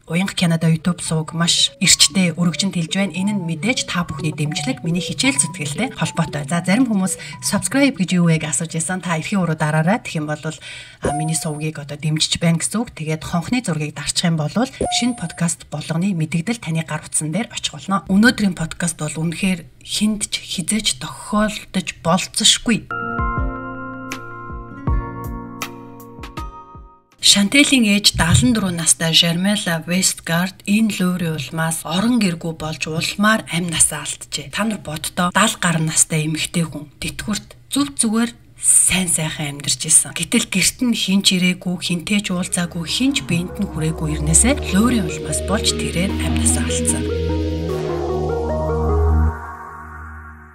Уянга Канада YouTube суваг маш эрчтэй өргөжинд хэлж байна. Энэ нь мэдээж та бүхний дэмжлэг миний хичээл зүтгэлтэй холбоотой. За зарим хүмүүс subscribe гэж юу вэ гэж асууж байсан. Та эрхийн уруу дараарай. Тэгэх юм бол миний сувгийг одоо дэмжиж байна гэсэн үг. Тэгээд хонхны зургийг дарчих юм бол шинэ подкаст болгоны мэдээлэл таны гар утсан дээр очих болно. Өнөөдрийн подкаст бол үнэхээр хинд ч хизээж тохиолдож болцсошгүй. Шантелийн ээж 74 настай Жермела Вестгард энэ луурын улмаас орон гэргүй болж улмаар амь насаа алджээ. Та нар боддоо 70 гаруй настай эмэгтэй хүн тэтгэврт зүгээр сайн сайхан амьдарч исэн. Гэтэл гэрт нь хинч ирээгүй, хинтээж уулзаагүй, хинч биед нь хүрээгүй ирнээсээ луурын улмаас болж тэрээр амь насаа алдсан.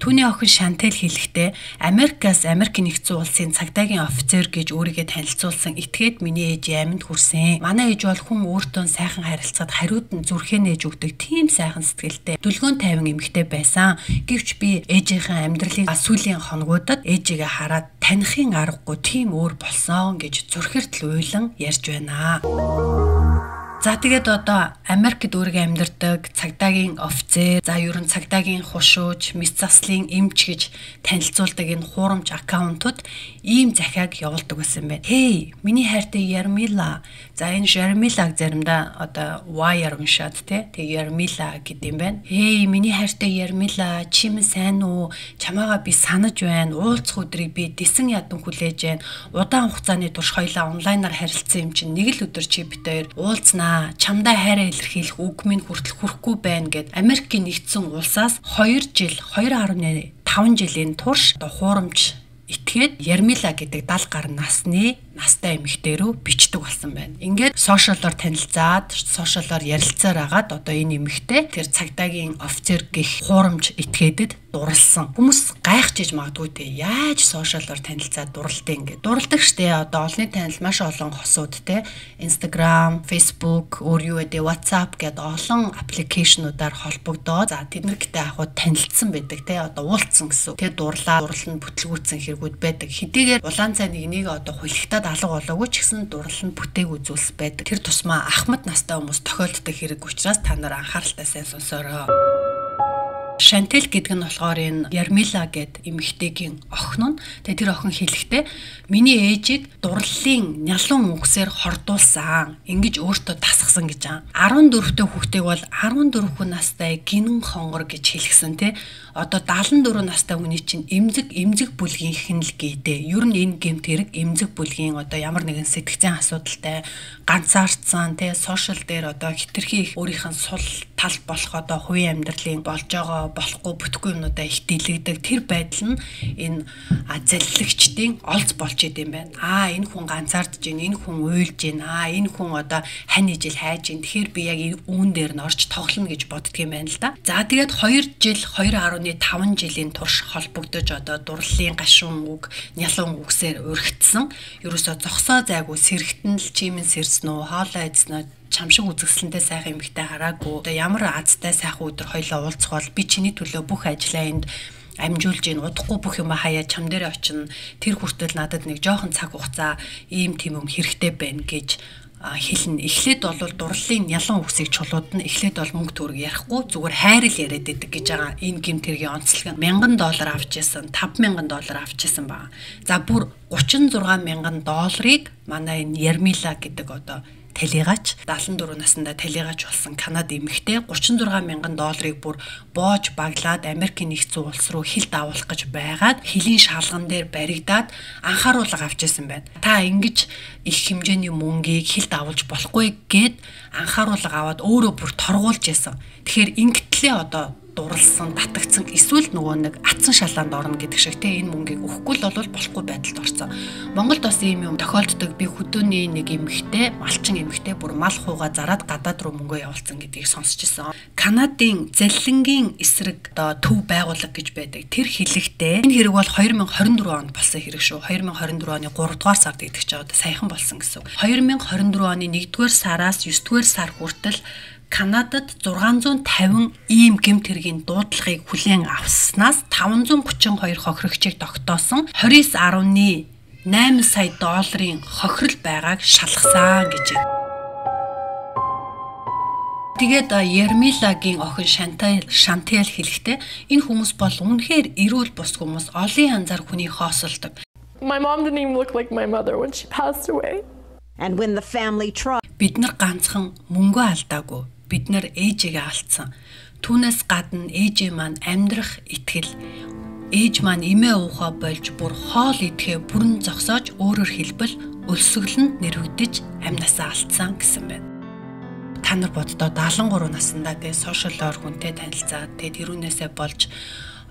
Түүний охин Шантел хэлэхдээ Америкаас Америк нэгдсэн улсын цагдаагийн офицер гэж өөрийгөө танилцуулсан этгээд миний ээж аминд хүрсэн. Манай ээж бол хүн өөртөө сайхан харилцаад хариуд нь зүрхээ нээж өгдөг тийм сайхан сэтгэлтэй, дүлгөөн тайван эмэгтэй байсан. Гэвч би ээжийнхээ амьдралын сүүлийн хоногудад ээжигээ хараад танихын аргагүй тийм өөр болсон гэж зүрхэрт л уйлан ярьж байна. За тэгээд одоо Америкт өөрийгөө амьдардаг цагдаагийн офицер, за ерөн цагдаагийн хушууч, мэс заслын эмч гэж танилцуулдаг энэ хуурамч аккаунтууд ийм захиаг явуулдаг байсан байна. Hey, миний хайртай Ярмила. За энэ Жермилаг заримдаа одоо wire уншаад тэг Ярмила гэдэм байна. Hey, миний хайртай Ярмила, чи минь сайн уу? Чамаага би санаж байна. Уулзах өдрийг би дэсэн ядан хүлээж байна. Удаан хугацааны турш хоёлаа онлайнаар харилцсан юм чинь нэг л өдөр чи бит хоёр уулзнаа. Чамдаа хайраа илэрхийлэх үг минь хүртэл хүрэхгүй байна гэд Америкийн нэгдсэн улсаас 2 1.5 жилийн турш хуурамч этгээд Ярмила гэдэг 70 гаруй насны настай эмэгтэй рүү бичдэг болсон байна. Ингээд сошиалоор танилцаад, сошиалоор ярилцаар агаад одоо энэ эмэгтэй тэр цагдаагийн офицер гэх хуурамч этгээдэд дурлсан. Хүмүүс гайхчихж магадгүй те. Яаж сошиалоор танилцаад дурлалтай ингээд. Дурладаг штэ. Одоо олонний танил маш олон хосууд те. Instagram, Facebook, өөр юу гэдэг WhatsApp гэдэг олон аппликейшнуудаар холбогдоод за тэднэртэй ахуйд танилцсан байдаг те. Одоо уулзсан гэсэн. Тэгээ дурлал нь бүтлгүүцсэн хэрэгүүд байдаг. Хэдийгээр улаан цай нэг одоо хулигтаад алга болоогүй ч гэсэн дурлал нь бүтээг үзүүлс байдаг. Тэр тусмаа ахмад настай хүмүүс тохиолддог хэрэг учраас та нар анхааралтай сайн сонсоорой. Шантел гэдэг нь болохоор энэ Ярмила гэд эмэгтэйгийн охин нь. Тэгээ тэр охин хэлэхдээ миний ээжийг дурлалын нялуун үгсээр хордуулсан. Ингэж өөртөө тасгсан гэж аа. 14-тэй хүүхдийг бол 14 хүн настай гинэн хонгор гэж хэлгсэн те. Одоо 74 настай хүний чинь эмзэг бүлгийнх нь л гээдэ. Ер нь энэ гэмт хэрэг эмзэг бүлгийн одоо ямар нэгэн сэтгцэн асуудалтай ганцаардсан те сошиал дээр одоо хитрхи өөрийнх нь сул тал болох одоо хувийн амьдралын болж байгаа болохгүй бүтэхгүй юмнуудаа их дэлгдэг тэр байдал нь энэ залилагчдын олз болж идэм байна. Энэ хүн ганцаардж байна, энэ хүн уйлж байна, энэ хүн одоо хань ижил хайж байна. Тэгэхээр би яг энэ үүн дээр нь орж тоглоно гэж боддгийм байна л да. За тэгээд 2 жил 2.5 жилийн турш холбогдож одоо дурлалын гашуун үг, нялуун үгсээр урагдсан. Ерөөсө зогсоо зайгүй сэрэгтэн л чимэн сэрсэн үү, хоолой идсэн үү, чамшиг үзэсгэлэнтэй сайхан эмэгтэй хараагүй. Одоо ямар азтай сайхан өдөр хоёлоо уулзах бол би чиний төлөө бүх ажлаа энд амжуулж ийн удахгүй бүх юм хаяа чам дээр очино. Тэр хүртэл надад нэг жоохон цаг хугацаа ийм тийм юм хэрэгтэй байна гэж хэлнэ. Эхлээд бол дурлалын нялуун үгсийг чулууд нь эхлээд бол мөнгө төгрөг ярихгүй зүгээр хайр л яриад байдаг гэж байгаа. Энэ гэмт хэргийн онцлог $1,000 авч исэн, $5,000 авч исэн баг. За бүр $36,000 манай энэ Ярмила гэдэг одоо талигач 74 наснда талигач болсон Канада эмэгтэй $36,000 бүр боож баглаад Америкийн нэгдсэн улс руу хилд авуулах гэж байгаад хилийн шалган дээр баригдаад анхааруулга авч ирсэн байна. Та ингэж их хэмжээний мөнгийг хилд авуулж болохгүй гэд анхааруулга аваад өөрөө бүр торгуулж ясан. Тэгэхээр ингэтлээ одоо дурлсан, татагдсан эсвэл нөгөө нэг атсан шалаанд орно гэдэг шиг те энэ мөнгийг өгөхгүй л бол болохгүй байдалд орсон. Монголд бас ийм юм тохиолддог. Би хөдөөний нэг эмэгтэй, малчин эмэгтэй бүр мал хууга зараад гадаад руу мөнгөө явуулсан гэдгийг сонсч ирсэн. Канадын залилангийн эсрэг одоо төв байгууллага гэж байдаг. Тэр хэлэхдээ энэ хэрэг бол 2024 онд болсон хэрэг шүү. 2024 оны 3 дугаар сард гэдэг чинь одоо саяхан болсон гэсэн. 2024 оны 1-р сараас 9-р сар хүртэл Канадад 650 ийм гэмт хэргийн дуудлагыг хүлээн авснаас 532 хохирогчийг тогтоосон 29.8 сая долларын хохирол байгааг шалгасан гэж байна. Тэгээд Ермилагийн охин Шантел хэлэхдээ энэ хүмүүс бол үнэхээр эрүүл бус хүмүүс, олон янзаар хүний хоосолдог. My mom didn't even look like my mother when she passed away. And when the family tried, Бид нар ганцхан мөнгө алдаагүй. Бид нар ээжигээ алдсан. Түүнээс гадна ээжээ маань амьдрах итгэл, ээж маань эмээ уухаа болж бүр хоол идэхээ бүрэн зогсоож өөрөөр хэлбэл өлсгөлөнд нэрвэгдэж амнасаа алдсан гэсэн байна. Та нар боддоо 73 наснда сошиалор хүнтэй танилцаад тэрүүнээсээ болж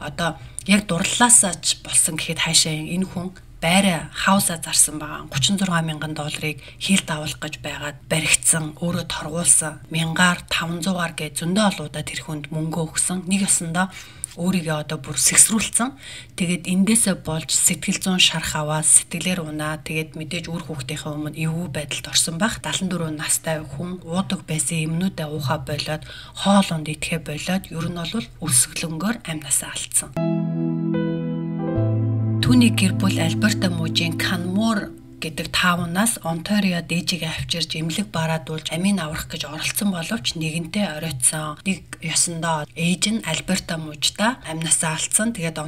одоо яг дурлалаасаа ч болсон гэхэд хаашаа энэ хүн байраа хаусаа зарсан байгаа. 36 мянган долларыг хийлд авах гэж байгаад баригдсан, өөрөө торгуулсан. 1000-500-аар гэ зөндөө олуудаа тэр хүнд мөнгө өгсөн. Нэг ёсондоо өөрийгөө одоо бүр сэгсрүүлсэн. Тэгээд эндээсээ болж сэтгэл зүйн шарах аваа, сэтгэлээр унаа. Тэгээд мэдээж үр хүүхдийнхээ өмнө эвгүй байдалд орсон байх. 74 настай хүн уудаг байсан юмнуудаа уухаа болоод хоолонд идэхэ болоод ер нь бол өлсгөлөнгөөр амнасаа алдсан. Түүний гэр бүл Альберта мужийн Канмор гэдэг таавнаас Онтариод ээжигээ авчирж эмнэлэг бараадуулж амийн аврах гэж оролцсон боловч нэгэнтээ оройтсон. Нэг ёсондоо ээж нь Альберта мужда амнасаа алдсан. Тэгээд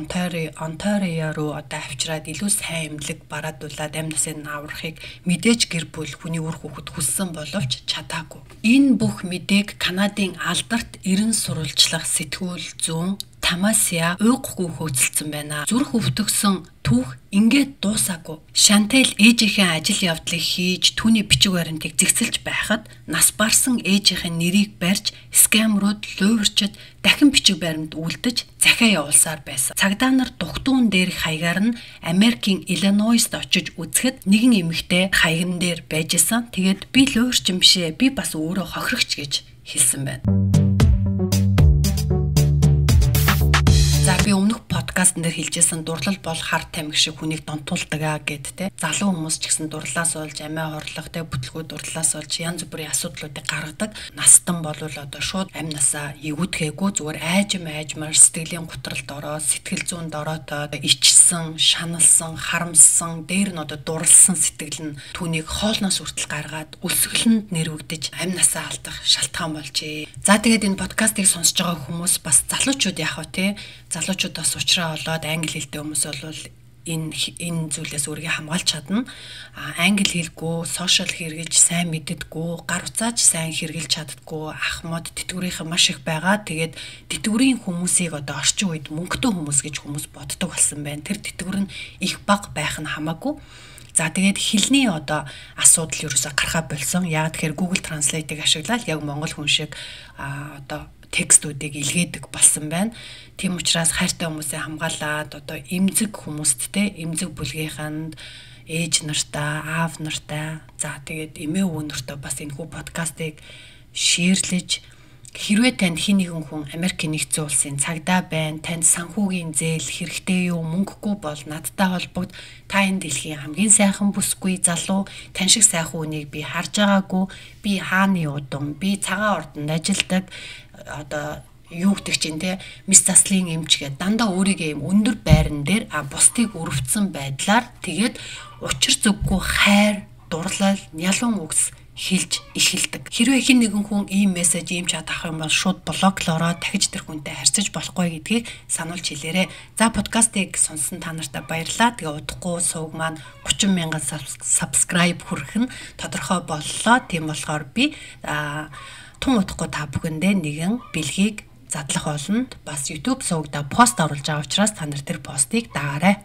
Онтарио руу одоо авчираад илүү сайн эмнэлэг бараадуулаад амнасыг аврахыг мэдээж гэр бүл хүний үр хүүхэд хүссэн боловч чадаагүй. Энэ бүх мэдээг Канадын алдарт эрен сурвалжлах сэтгүүл зүүн Тамасия уйггүй хөөцөлдсөн байна. Зүрх өвтгсөн түүх ингээд дуусаагүй. Шантел ээжийнхээ ажил явдлыг хийж түүний бичиг баримтыг зэгцэлж байхад нас барсан ээжийнхээ нэрийг барьж скамрууд луйварчид дахин бичиг баримт үлдэж захиа явуулсаар байсан. Цагдаа нар дугтуун дээрх хаягаар нь Америкийн Иллинойст очиж үзэхэд нэгэн эмэгтэй хаягн дээр байж исэн. Тэгээд би луйварч юм бишээ. Би бас өөрөө хохирогч гэж хэлсэн байна. За би өмнөх подкастн дээр хэлжсэн дурлал бол хар тамхи шиг хүнийг донтуулдаг гэд те. Залуу хүмүүс ч гэсэн дурлалаас болж амиа хорлох те бүтлгүй дурлалаас болж янз бүрийн асуудлуудыг гаргадаг. Настан болвол одоо шууд амнасаа эвгүдэхээгүй зүгээр айжмаар сэтгэлийн гутралд ороод сэтгэл зүйнд ороотоод ичсэн, шаналсан, харамссан, дээр нь одоо дурлсан сэтгэл нь түүнийг хоолноос хүртэл гаргаад өлсгөлөнд нэрвэгдэж амнасаа алдах шалтгаан болжээ. За тэгээд энэ подкастыг сонсож байгаа хүмүүс бас залуучууд яах вэ те? Залуучуудаас уучраа болоод англи хэлтэй хүмүүс бол энэ зүйлээс өөрийгөө хамгаалж чадна. Англи хэлгүй, сошиал хэрэгжилж сайн мэддэггүй, гар утсаач сайн хэрэгжилж чаддаггүй ах мод тэтгэврийнхэн маш их байгаа. Тэгээд тэтгэврийн хүмүүсийг одоо орчин үед мөнгөтэй хүмүүс гэж хүмүүс боддог болсон байна. Тэр тэтгэвэр нь их бага байх нь хамаагүй. За тэгээд хэлний одоо асуудал ерөөсө гарахаа болсон. Яг тэгэхээр Google Translate-ийг ашиглаад яг монгол хүн шиг одоо текстүүдийг илгээдэг болсон байна. Тийм учраас хайртай хүмүүсээ хамгаалаад одоо эмзэг хүмүүст те эмзэг бүлгийнханд ээж нартай, аав нартай, за тэгээд эмээ өвөө нартай бас энэхүү подкастыг шеэрлэж хэрвээ танд хин нэгэн хүн Америкийн нэгдсэн улсын цагдаа байна, танд санхүүгийн зээл хэрэгтэй юу, мөнгөгүй бол надтай холбогд. Та энэ дэлхийн хамгийн сайхан бүсгүй залуу, тань шиг сайхан хүнийг би харж байгаагүй. Би хааны удам, би цагаан ордонд ажилладаг. Одоо юу гэдэг чинь те мис заслын эмчгээд дандаа өөрийгөө юм өндөр байран дээр бусдыг өрөвдсөн байдлаар тэгээд учир зүггүй хайр, дурлал, нялуун үгс хэлж эхэлдэг. Хэрвээ хин нэгэн хүн ийм мессеж иймч авах юм бол шууд блоглороо дахиж тэр хүнтэй харьцаж болохгүй гэдгийг сануулж хэлээрэй. За подкастыг сонссон та нартай баярлалаа. Тэгээ удахгүй сувг маань 30 мянган subscribe хүрэх нь тодорхой боллоо. Тийм болохоор би тун удахгүй та бүхэндээ нэгэн бэлгийг задлах болно. Бас YouTube сувгда пост оруулж байгаа учраас та нар тэр постыг дагаарай.